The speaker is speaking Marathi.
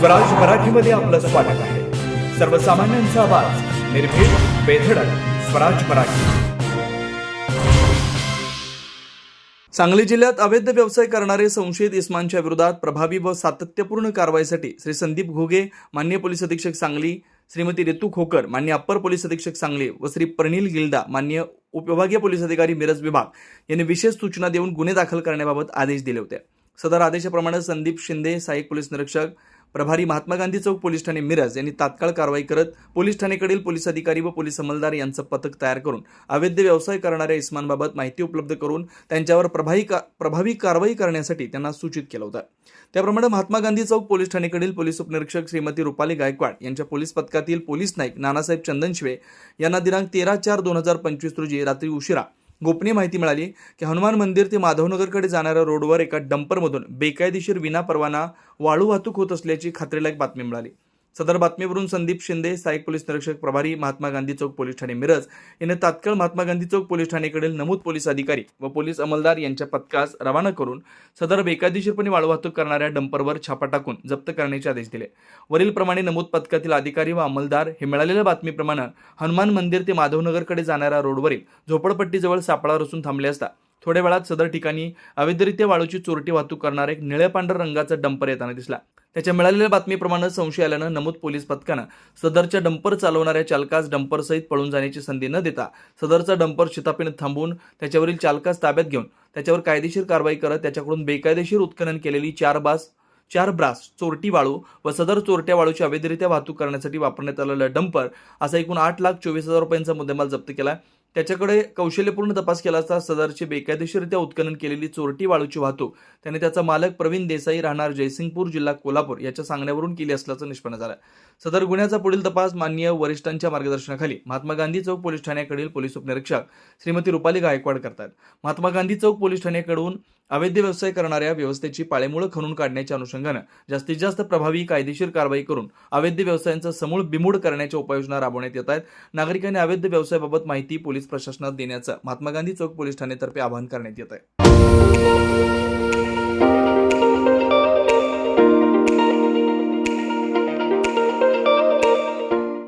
स्वराज मराठीमध्ये आपलं स्वागत आहे। सर्वसामान्यांचा आवाज, निर्भीड, बेधडक, स्वराज मराठी। सांगली जिल्ह्यात अवैध व्यवसाय करणारे संशयित इस्मांच्या विरोधात प्रभावी व सातत्यपूर्ण कारवाईसाठी श्री संदीप घोगे, माननीय पोलीस अधीक्षक सांगली, श्रीमती रितू खोकर, माननीय अप्पर पोलीस अधीक्षक सांगली व श्री प्रणील गिल्डा, माननीय उपविभागीय पोलीस अधिकारी मिरज विभाग यांनी विशेष सूचना देऊन गुन्हे दाखल करण्याबाबत आदेश दिले होते। सदर आदेशाप्रमाणे संदीप शिंदे, सहाय्यक पोलीस निरीक्षक प्रभारी, महात्मा गांधी चौक पोलीस ठाणे मिरज यांनी तात्काळ कारवाई करत पोलीस ठाणेकडील पोलीस अधिकारी व पोलीस अंमलदार यांचं पथक तयार करून अवैध व्यवसाय करणाऱ्या इस्मांबाबत माहिती उपलब्ध करून त्यांच्यावर प्रभावी कारवाई करण्यासाठी त्यांना सूचित केलं होतं। त्याप्रमाणे महात्मा गांधी चौक पोलीस ठाणेकडील पोलीस उपनिरीक्षक श्रीमती रुपाली गायकवाड यांच्या पोलीस पथकातील पोलीस नाईक नानासाहेब चंदनशिवे यांना दिनांक 13/4/2025 रोजी रात्री उशिरा गोपनीय माहिती मिळाली की हनुमान मंदिर ते माधवनगरकडे जाणाऱ्या रोडवर एका डंपरमधून बेकायदेशीर विनापरवाना वाळू वाहतूक होत असल्याची खात्रीलायक बातमी मिळाली। सदर बातमीवरून संदीप शिंदे, सहाय्यक पोलीस निरीक्षक प्रभारी, महात्मा गांधी चौक पोलीस ठाणे मिरज यांनी तात्काळ महात्मा गांधी चौक पोलीस ठाणेकडील नमूद पोलीस अधिकारी व पोलीस अंमलदार यांच्या पथकास रवाना करून सदर बेकायदेशीरपणे वाळू वाहतूक करणाऱ्या डंपरवर छापा टाकून जप्त करण्याचे आदेश दिले। वरील प्रमाणे नमूद पथकातील अधिकारी व अंमलदार हे मिळालेल्या बातमीप्रमाणे हनुमान मंदिर ते माधवनगरकडे जाणाऱ्या रोडवरील झोपडपट्टीजवळ सापळा रचून थांबले असता थोड्या वेळात सदर ठिकाणी अवैधरित्या वाळूची चोरटी वाहतूक करणारा एक निळ्या पांढऱ्या रंगाचा डंपर येताना दिसला। त्याच्या मिळालेल्या बातमीप्रमाणे संशय आल्यानं नमूद पोलीस पथकानं सदरच्या डंपर चालवणाऱ्या चालकास डंपरसहित पळून जाण्याची संधी न देता सदरचा डंपर शिताफीने थांबवून त्याच्यावरील चालकास ताब्यात घेऊन त्याच्यावर कायदेशीर कारवाई करत त्याच्याकडून बेकायदेशीर उत्खनन केलेली 4 ब्रास चोरटी वाळू व सदर चोरट्या वाळूची अवैधरित्या वाहतूक करण्यासाठी वापरण्यात आलेला डंपर असा एकूण 8,24,000 रुपयांचा मुद्देमाल जप्त केला। त्याच्याकडे कौशल्यपूर्ण तपास केला असता सदरची बेकायदेशीररित्या उत्खनन केलेली चोरटी वाळूची वाहतूक त्याने त्याचा मालक प्रवीण देसाई, राहणार जयसिंगपूर, जिल्हा कोल्हापूर याच्या सांगण्यावरून केली असल्याचं निष्पन्न झालं। सदर गुन्ह्याचा पुढील तपास माननीय वरिष्ठांच्या मार्गदर्शनाखाली महात्मा गांधी चौक पोलीस ठाण्याकडील पोलीस उपनिरीक्षक श्रीमती रुपाली गायकवाड करतात। महात्मा गांधी चौक पोलीस ठाण्याकडून अवैध व्यवसाय करणाऱ्या व्यवस्थेची पाळेमुळं खणून काढण्याच्या अनुषंगानं जास्तीत जास्त प्रभावी कायदेशीर कारवाई करून अवैध व्यवसायांचा समूळ बिमूड करण्याच्या उपाययोजना राबवण्यात येत आहेत। नागरिकांनी अवैध व्यवसायाबाबत माहिती पोलीस प्रशासनात देण्याचं महात्मा गांधी चौक पोलीस ठाणेतर्फे आवाहन करण्यात येत आहे।